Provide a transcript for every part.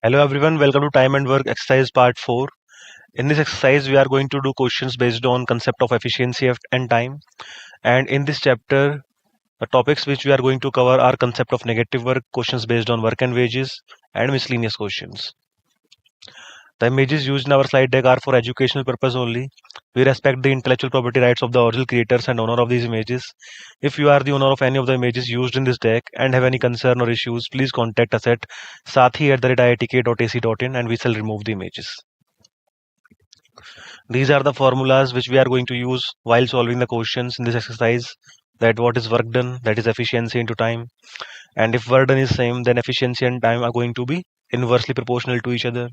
Hello everyone, welcome to Time and Work exercise part 4. In this exercise, we are going to do questions based on concept of efficiency and time. And in this chapter, the topics which we are going to cover are concept of negative work, questions based on work and wages, and miscellaneous questions. The images used in our slide deck are for educational purpose only. We respect the intellectual property rights of the original creators and owner of these images. If you are the owner of any of the images used in this deck and have any concern or issues, please contact us at sathi@iitk.ac.in and we shall remove the images. These are the formulas which we are going to use while solving the questions in this exercise. That what is work done, that is efficiency into time. And if work done is same, then efficiency and time are going to be inversely proportional to each other.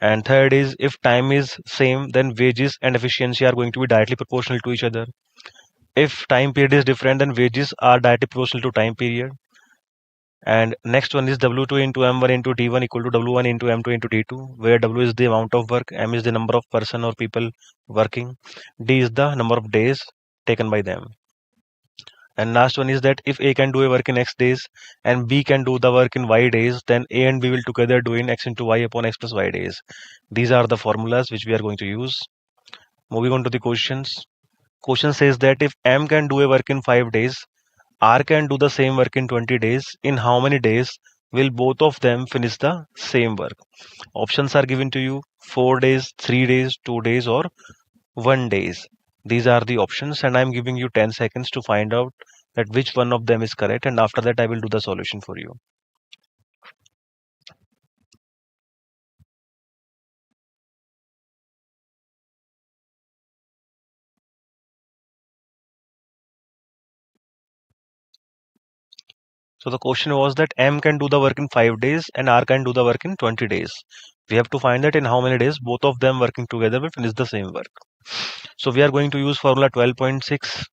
And third is if time is same, then wages and efficiency are going to be directly proportional to each other. If time period is different, then wages are directly proportional to time period. And next one is W2 into M1 into D1 equal to W1 into M2 into D2, where W is the amount of work, M is the number of person or people working, D is the number of days taken by them. And last one is that if A can do a work in X days and B can do the work in Y days, then A and B will together do in X into Y upon X plus Y days. These are the formulas which we are going to use. Moving on to the questions. Question says that if M can do a work in 5 days, R can do the same work in 20 days. In how many days will both of them finish the same work? Options are given to you: 4 days, 3 days, 2 days, or 1 days. These are the options, and I'm giving you 10 seconds to find out that which one of them is correct, and after that I will do the solution for you. So the question was that M can do the work in 5 days and R can do the work in 20 days. We have to find that in how many days both of them working together will finish the same work. So we are going to use formula 12.6.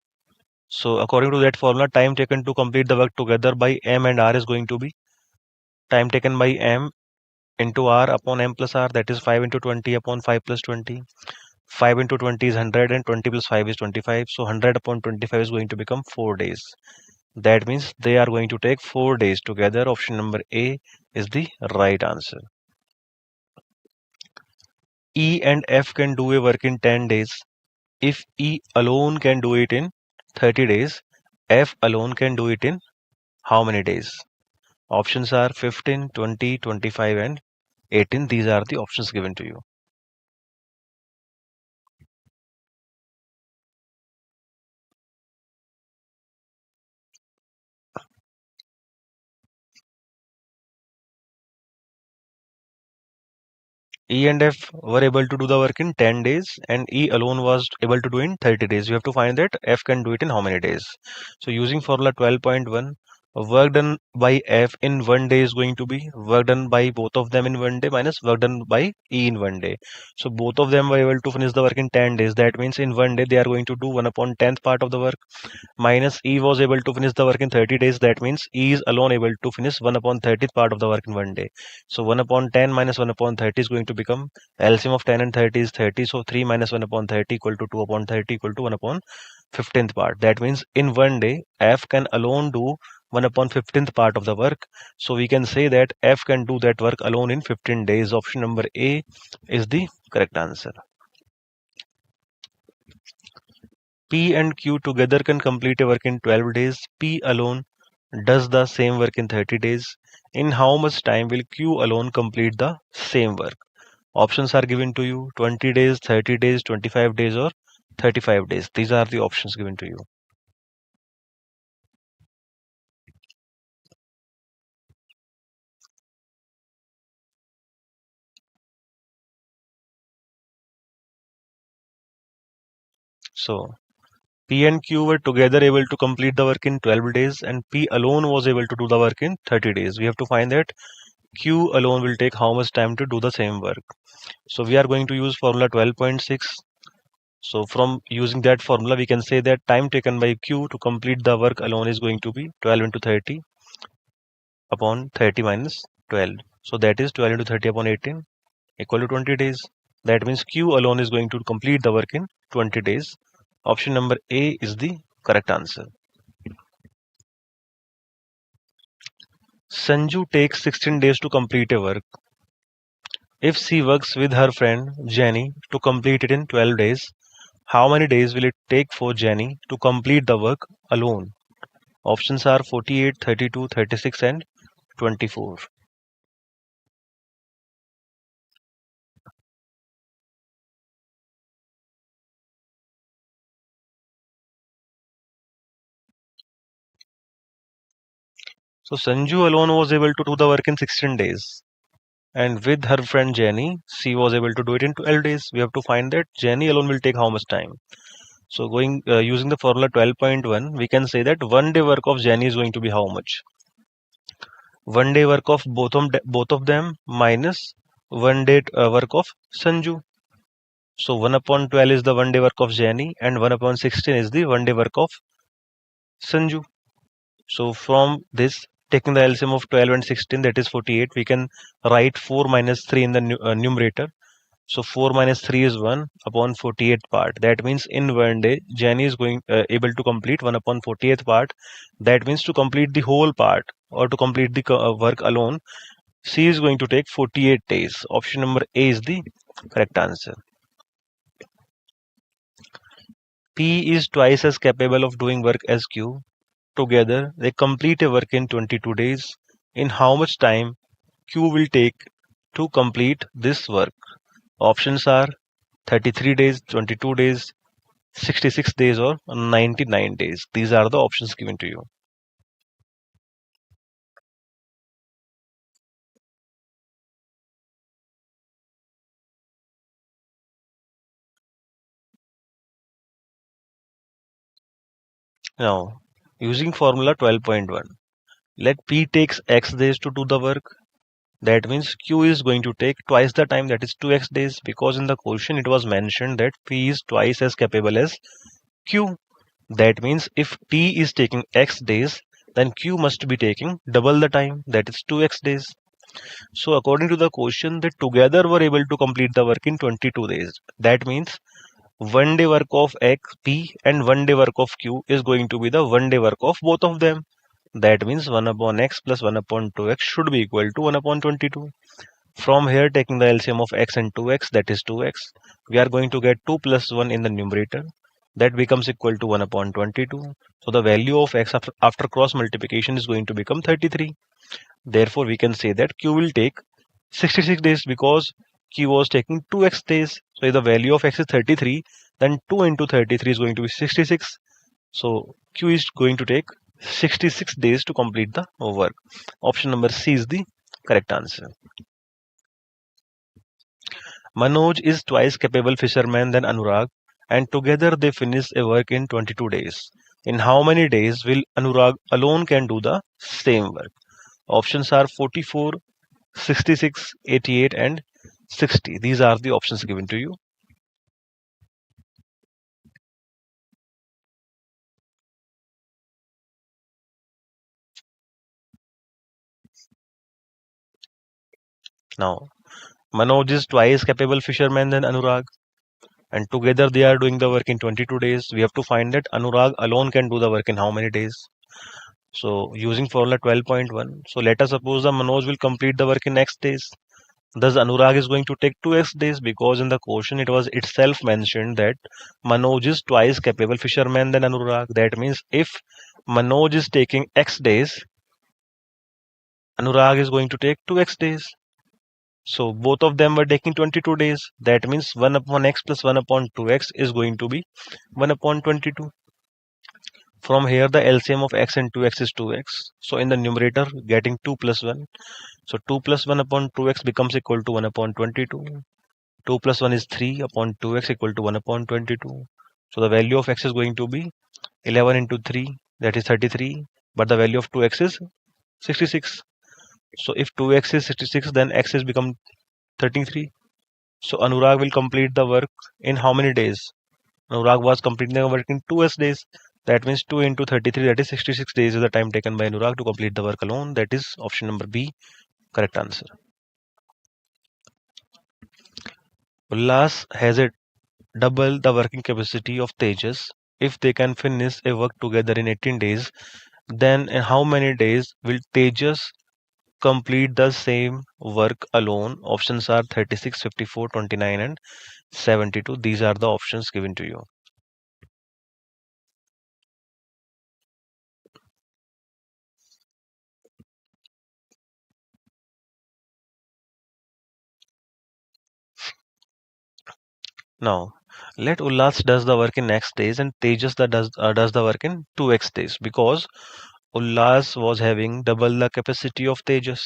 So according to that formula, time taken to complete the work together by M and R is going to be time taken by M into R upon M plus R, that is 5 into 20 upon 5 plus 20. 5 into 20 is 100 and 20 plus 5 is 25. So 100 upon 25 is going to become 4 days. That means they are going to take 4 days together. Option number A is the right answer. E and F can do a work in 10 days. If E alone can do it in 30 days, F alone can do it in how many days? Options are 15, 20, 25 and 18. These are the options given to you. E and F were able to do the work in 10 days and E alone was able to do in 30 days. You have to find that F can do it in how many days. So using formula 12.1, work done by F in 1 day is going to be work done by both of them in 1 day minus work done by E in 1 day. So both of them were able to finish the work in 10 days. That means in 1 day they are going to do 1 upon 10th part of the work, minus E was able to finish the work in 30 days. That means E is alone able to finish 1 upon 30th part of the work in 1 day. So 1 upon 10 minus 1 upon 30 is going to become LCM of 10 and 30 is 30. So 3 minus 1 upon 30 equal to 2 upon 30 equal to 1 upon 15th part. That means in 1 day F can alone do 1 upon 15th part of the work. So we can say that F can do that work alone in 15 days. Option number A is the correct answer. P and Q together can complete a work in 12 days. P alone does the same work in 30 days. In how much time will Q alone complete the same work? Options are given to you: 20 days, 30 days, 25 days, or 35 days. These are the options given to you. So P and Q were together able to complete the work in 12 days and P alone was able to do the work in 30 days. We have to find that Q alone will take how much time to do the same work. So we are going to use formula 12.6. So from using that formula, we can say that time taken by Q to complete the work alone is going to be 12 into 30 upon 30 minus 12. So that is 12 into 30 upon 18 equal to 20 days. That means Q alone is going to complete the work in 20 days. Option number A is the correct answer. Sanju takes 16 days to complete a work. If she works with her friend Jenny to complete it in 12 days, how many days will it take for Jenny to complete the work alone? Options are 48, 32, 36, and 24. So Sanju alone was able to do the work in 16 days. And with her friend Jenny, she was able to do it in 12 days. We have to find that Jenny alone will take how much time. So going using the formula 12.1, we can say that 1 day work of Jenny is going to be how much? 1 day work of both of them minus 1 day work of Sanju. So 1 upon 12 is the 1 day work of Jenny and 1 upon 16 is the 1 day work of Sanju. So from this, taking the LCM of 12 and 16, that is 48, we can write 4 minus 3 in the numerator. So 4 minus 3 is 1 upon 48th part. That means in 1 day, Jenny is going able to complete 1 upon 40th part. That means to complete the whole part or to complete the work alone, she is going to take 48 days. Option number A is the correct answer. P is twice as capable of doing work as Q. Together, they complete a work in 22 days. In how much time Q will take to complete this work? Options are 33 days, 22 days, 66 days, or 99 days. These are the options given to you. Now, using formula 12.1, let P takes X days to do the work. That means Q is going to take twice the time, that is 2x days, because in the question it was mentioned that P is twice as capable as Q. That means if P is taking X days, then Q must be taking double the time, that is 2x days. So according to the question, they together were able to complete the work in 22 days. That means 1 day work of X P and 1 day work of Q is going to be the 1 day work of both of them. That means 1 upon X plus 1 upon 2x should be equal to 1 upon 22. From here, taking the LCM of X and 2x, that is 2x, we are going to get 2 plus 1 in the numerator. That becomes equal to 1 upon 22. So the value of X after cross multiplication is going to become 33. Therefore, we can say that Q will take 66 days because Q was taking 2x days. So if the value of X is 33, then 2 into 33 is going to be 66. So Q is going to take 66 days to complete the work. Option number C is the correct answer. Manoj is twice capable fisherman than Anurag, and together they finish a work in 22 days. In how many days will Anurag alone can do the same work? Options are 44, 66, 88, and 60. These are the options given to you. Now, Manoj is twice capable fisherman than Anurag, and together they are doing the work in 22 days. We have to find that Anurag alone can do the work in how many days. So, using formula 12.1, so let us suppose that Manoj will complete the work in X days. Thus, Anurag is going to take 2x days because in the question it was itself mentioned that Manoj is twice capable fisherman than Anurag. That means if Manoj is taking X days, Anurag is going to take 2x days. So both of them were taking 22 days. That means 1 upon x plus 1 upon 2x is going to be 1 upon 22. From here, the LCM of x and 2x is 2x. So in the numerator, getting 2 plus 1. So 2 plus 1 upon 2x becomes equal to 1 upon 22. 2 plus 1 is 3 upon 2x equal to 1 upon 22. So the value of x is going to be 11 into 3, that is 33. But the value of 2x is 66. So if 2x is 66, then x is become 33. So Anurag will complete the work in how many days? Anurag was completing the work in 2s days. That means 2 into 33, that is 66 days is the time taken by Anurag to complete the work alone. That is option number B, correct answer. Ullas has a double the working capacity of Tejas. If they can finish a work together in 18 days, then in how many days will Tejas complete the same work alone? Options are 36, 54, 29, and 72. These are the options given to you. Now, let Ullas does the work in X days and Tejas does the work in 2x days, because Ullas was having double the capacity of Tejas.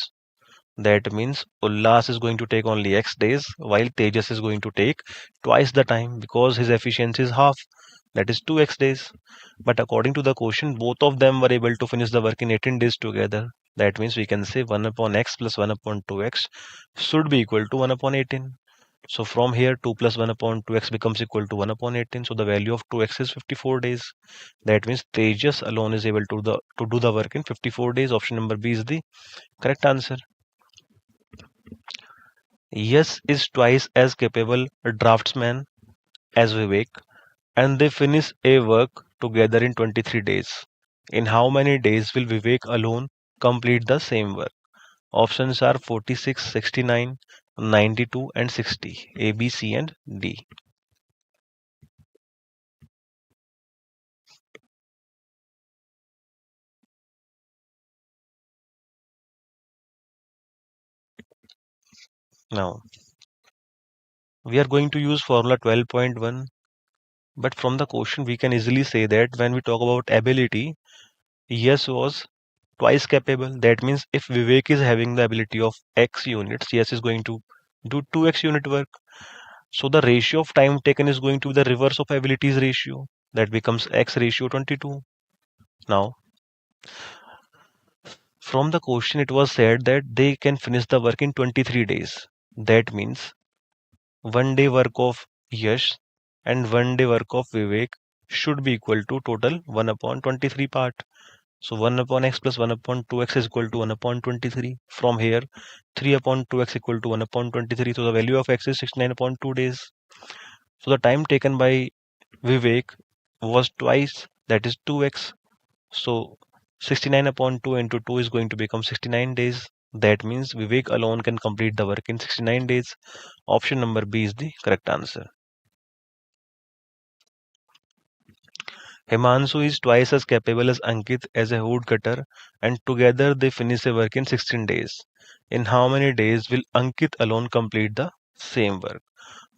That means Ullas is going to take only X days while Tejas is going to take twice the time because his efficiency is half, that is 2x days. But according to the question, both of them were able to finish the work in 18 days together. That means we can say 1 upon x plus 1 upon 2x should be equal to 1 upon 18. So from here 2 plus 1 upon 2x becomes equal to 1 upon 18. So the value of 2x is 54 days. That means Tejas alone is able to do the work in 54 days. Option number B is the correct answer. Yes is twice as capable a draftsman as Vivek, and they finish a work together in 23 days. In how many days will Vivek alone complete the same work? Options are 46, 69, 92, and 60. A, B, C, and D. Now, we are going to use formula 12.1, but from the question we can easily say that when we talk about ability, Yes was twice capable. That means if Vivek is having the ability of X units, Yes is going to do 2x unit work. So the ratio of time taken is going to be the reverse of abilities ratio. That becomes X ratio 22. Now, from the question, it was said that they can finish the work in 23 days. That means 1 day work of Yash and 1 day work of Vivek should be equal to total 1 upon 23 part. So 1 upon x plus 1 upon 2x is equal to 1 upon 23. From here, 3 upon 2x equal to 1 upon 23. So the value of x is 69 upon 2 days. So the time taken by Vivek was twice, that is 2x. So 69 upon 2 into 2 is going to become 69 days. That means Vivek alone can complete the work in 69 days. Option number B is the correct answer. Himanshu is twice as capable as Ankit as a woodcutter, and together they finish a work in 16 days. In how many days will Ankit alone complete the same work?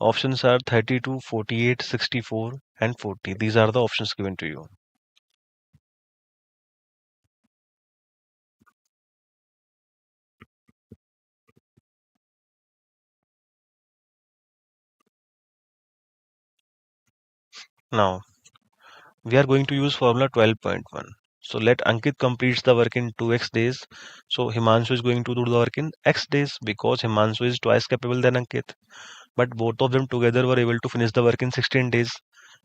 Options are 32, 48, 64, and 40. These are the options given to you. Now, we are going to use formula 12.1. So let Ankit completes the work in 2x days. So Himanshu is going to do the work in x days because Himanshu is twice capable than Ankit. But both of them together were able to finish the work in 16 days.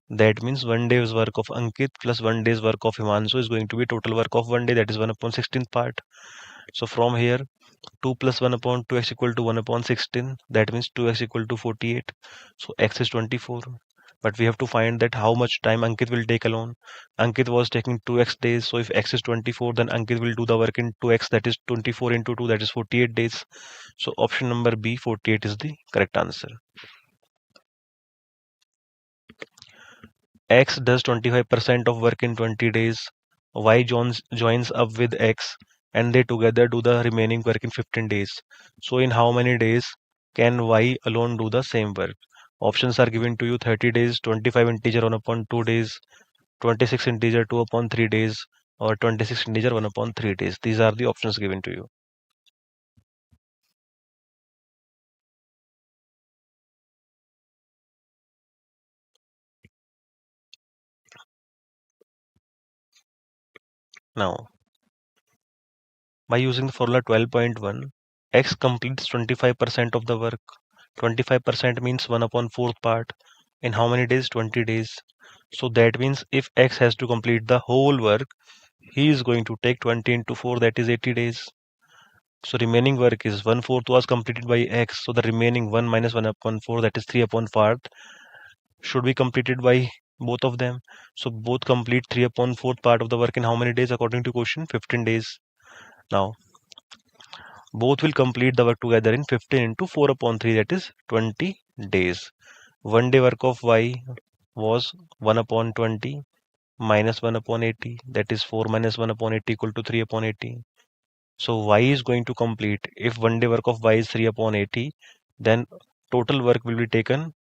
That means 1 day's work of Ankit plus 1 day's work of Himanshu is going to be total work of 1 day, that is 1 upon 16th part. So from here 2 plus 1 upon 2x equal to 1 upon 16, that means 2x equal to 48. So x is 24. But we have to find that how much time Ankit will take alone. Ankit was taking 2x days, so if x is 24, then Ankit will do the work in 2x, that is 24 into 2, that is 48 days. So option number B, 48 is the correct answer. X does 25% of work in 20 days. Joins up with X and they together do the remaining work in 15 days. So in how many days can Y alone do the same work? Options are given to you: 30 days, 25 integer 1 upon 2 days, 26 integer 2 upon 3 days, or 26 integer 1 upon 3 days. These are the options given to you. Now, by using the formula 12.1, X completes 25% of the work. 25% means 1 upon 4th part. In how many days? 20 days. So that means if X has to complete the whole work, he is going to take 20 into 4, that is 80 days. So remaining work is 1/4 was completed by X. So the remaining 1 minus 1 upon 4, that is 3 upon 4, should be completed by both of them. So both complete 3 upon 4th part of the work in how many days according to question? 15 days. Now, Both will complete the work together in 15 into 4 upon 3, that is 20 days. 1 day work of y was 1 upon 20 minus 1 upon 80, that is 4 minus 1 upon 80 equal to 3 upon 80. So y is going to complete, if 1 day work of y is 3 upon 80, then total work will be taken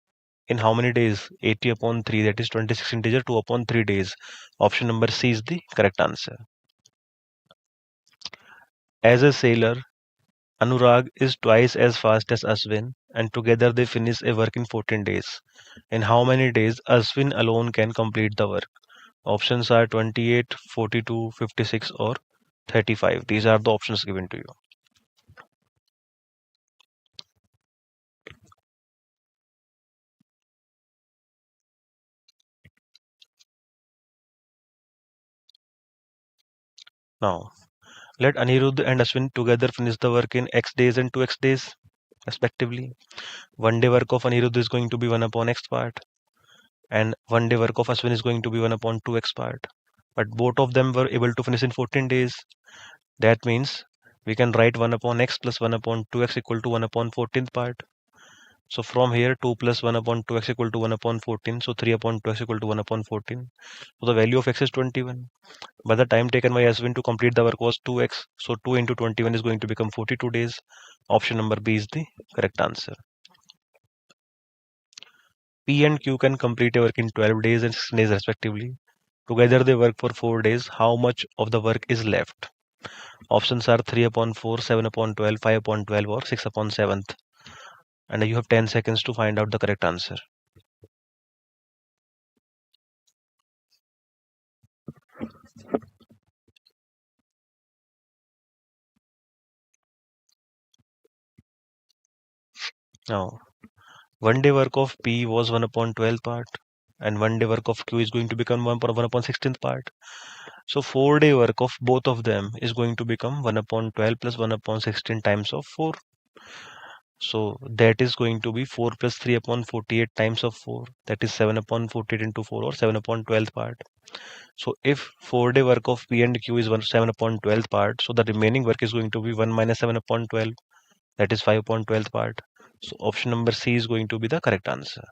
in how many days? 80 upon 3, that is 26 integer 2 upon 3 days. Option number C is the correct answer. As a sailor, Anurag is twice as fast as Aswin, and together they finish a work in 14 days. In how many days Aswin alone can complete the work? Options are 28, 42, 56, or 35. These are the options given to you. Now, let Anirudh and Ashwin together finish the work in x days and 2x days, respectively. 1 day work of Anirudh is going to be 1 upon x part, and 1 day work of Ashwin is going to be 1 upon 2x part. But both of them were able to finish in 14 days. That means we can write 1 upon x plus 1 upon 2x equal to 1 upon 14th part. So from here 2 plus 1 upon 2x equal to 1 upon 14. So 3 upon 2x equal to 1 upon 14. So the value of x is 21. But the time taken by Ashwin to complete the work was 2x. So 2 into 21 is going to become 42 days. Option number B is the correct answer. P and Q can complete a work in 12 days and 16 days respectively. Together they work for 4 days. How much of the work is left? Options are 3 upon 4, 7 upon 12, 5 upon 12, or 6 upon 7th. And you have 10 seconds to find out the correct answer. Now, 1 day work of P was 1 upon 12 part, and 1 day work of Q is going to become 1 upon 16th part. So 4 day work of both of them is going to become 1 upon 12 plus 1 upon 16 times of 4. So that is going to be 4 plus 3 upon 48 times of 4. That is 7 upon 48 into 4, or 7 upon 12th part. So if 4 day work of P and Q is 7 upon 12th part, so the remaining work is going to be 1 minus 7 upon 12. That is 5 upon 12th part. So option number C is going to be the correct answer.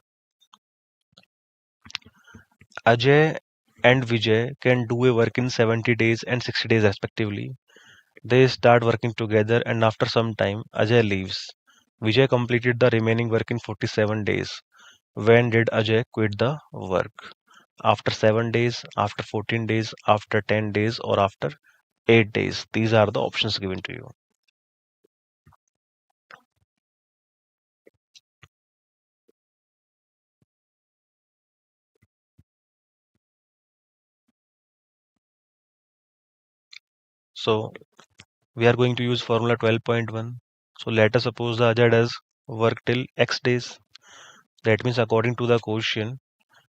Ajay and Vijay can do a work in 70 days and 60 days respectively. They start working together, and after some time, Ajay leaves. Vijay completed the remaining work in 47 days. When did Ajay quit the work? After 7 days, after 14 days, after 10 days, or after 8 days? These are the options given to you. So we are going to use formula 12.1. So let us suppose the Ajay does work till x days. That means according to the question,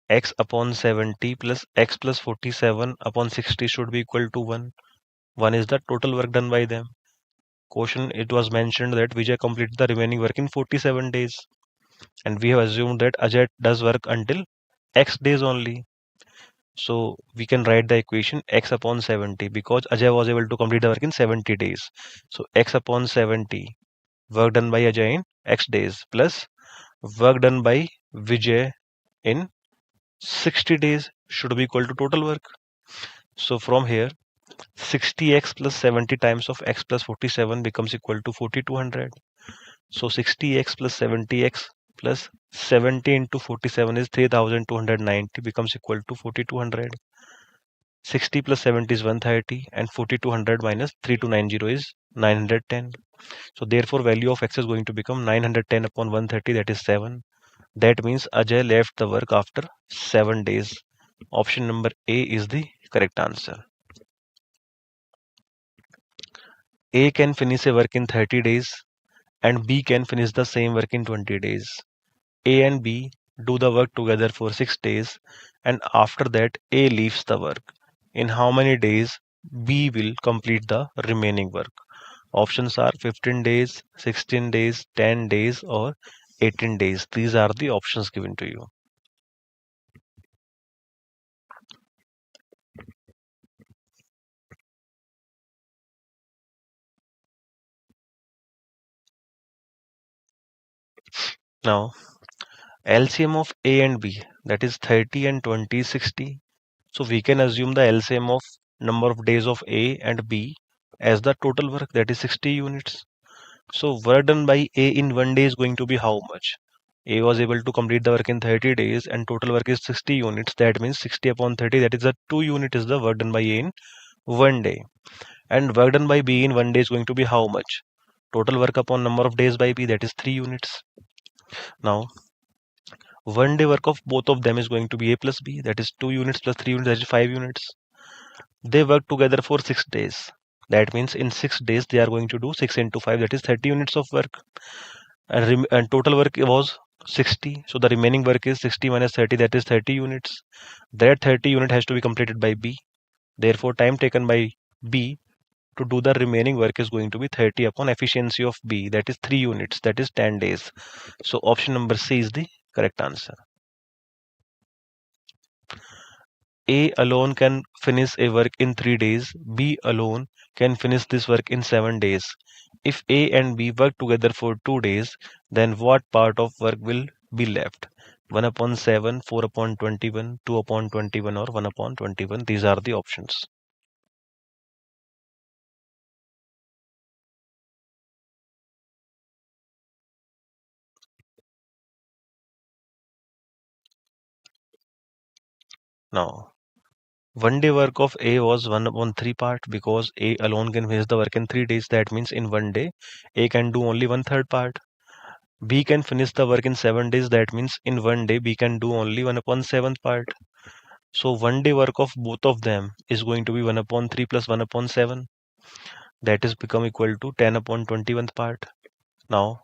x upon 70 plus x plus 47 upon 60 should be equal to 1. 1 is the total work done by them. Question, it was mentioned that Vijay completed the remaining work in 47 days. And we have assumed that Ajay does work until x days only. So we can write the equation x upon 70 because Ajay was able to complete the work in 70 days. So x upon 70, work done by Ajay in x days, plus work done by Vijay in 60 days should be equal to total work. So from here, 60x plus 70 times of x plus 47 becomes equal to 4200. So 60x plus 70x plus 70 into 47 is 3290, becomes equal to 4200. 60 plus 70 is 130, and 4200 minus 3290 is 910. So therefore value of x is going to become 910 upon 130, that is 7. That means Ajay left the work after 7 days. Option number A is the correct answer. A can finish a work in 30 days and B can finish the same work in 20 days. A and B do the work together for 6 days, and after that A leaves the work. In how many days B will complete the remaining work? Options are 15 days, 16 days, 10 days, or 18 days. These are the options given to you. Now, LCM of A and B, that is 30 and 20 is 60. So we can assume the LCM of number of days of A and B as the total work, that is 60 units. So work done by A in 1 day is going to be how much? A was able to complete the work in 30 days and total work is 60 units. That means 60 upon 30, that is the 2 unit is the work done by A in 1 day. And work done by B in 1 day is going to be how much? Total work upon number of days by B, that is 3 units. Now 1 day work of both of them is going to be A plus B, that is 2 units plus 3 units, that is 5 units. They work together for 6 days. That means in 6 days they are going to do 6 into 5, that is 30 units of work. And total work was 60. So the remaining work is 60 minus 30, that is 30 units. That 30 unit has to be completed by B. Therefore, time taken by B to do the remaining work is going to be 30 upon efficiency of B, that is 3 units, that is 10 days. So option number C is the correct answer. A alone can finish a work in 3 days. B alone can finish this work in 7 days. If A and B work together for 2 days, then what part of work will be left? 1 upon 7, 4 upon 21, 2 upon 21 or 1 upon 21. These are the options. Now, 1 day work of A was 1 upon 3 part because A alone can finish the work in 3 days. That means in 1 day, A can do only 1/3 part. B can finish the work in 7 days. That means in 1 day, B can do only 1 upon 7th part. So 1 day work of both of them is going to be 1 upon 3 plus 1 upon 7. That is become equal to 10 upon 21th part. Now,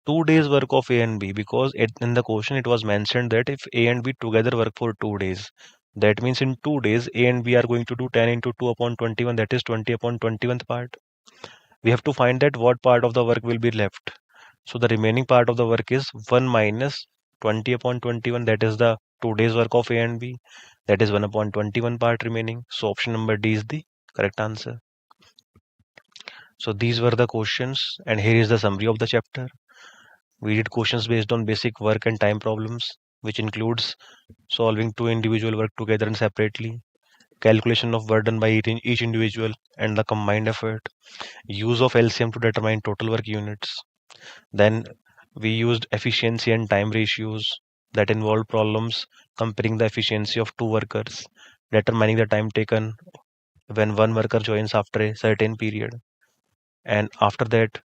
2 days work of A and B, because in the question it was mentioned that if A and B together work for 2 days, that means in 2 days A and B are going to do 10 into 2 upon 21, that is 20 upon 21th part. We have to find that what part of the work will be left. So the remaining part of the work is 1 minus 20 upon 21, that is the 2 days work of A and B, that is 1 upon 21 part remaining. So option number D is the correct answer. So these were the questions, and here is the summary of the chapter. We did questions based on basic work and time problems, which includes solving two individual work together and separately, calculation of work done by each individual and the combined effort, use of LCM to determine total work units. Then we used efficiency and time ratios that involved problems comparing the efficiency of two workers, determining the time taken when one worker joins after a certain period. And after that,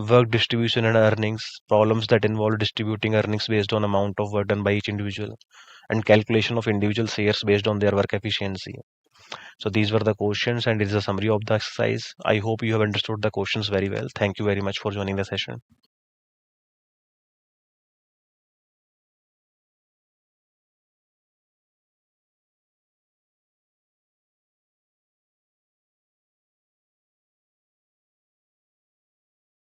work distribution and earnings, problems that involve distributing earnings based on amount of work done by each individual, and calculation of individual shares based on their work efficiency. So these were the questions, and it is a summary of the exercise. I hope you have understood the questions very well. Thank you very much for joining the session.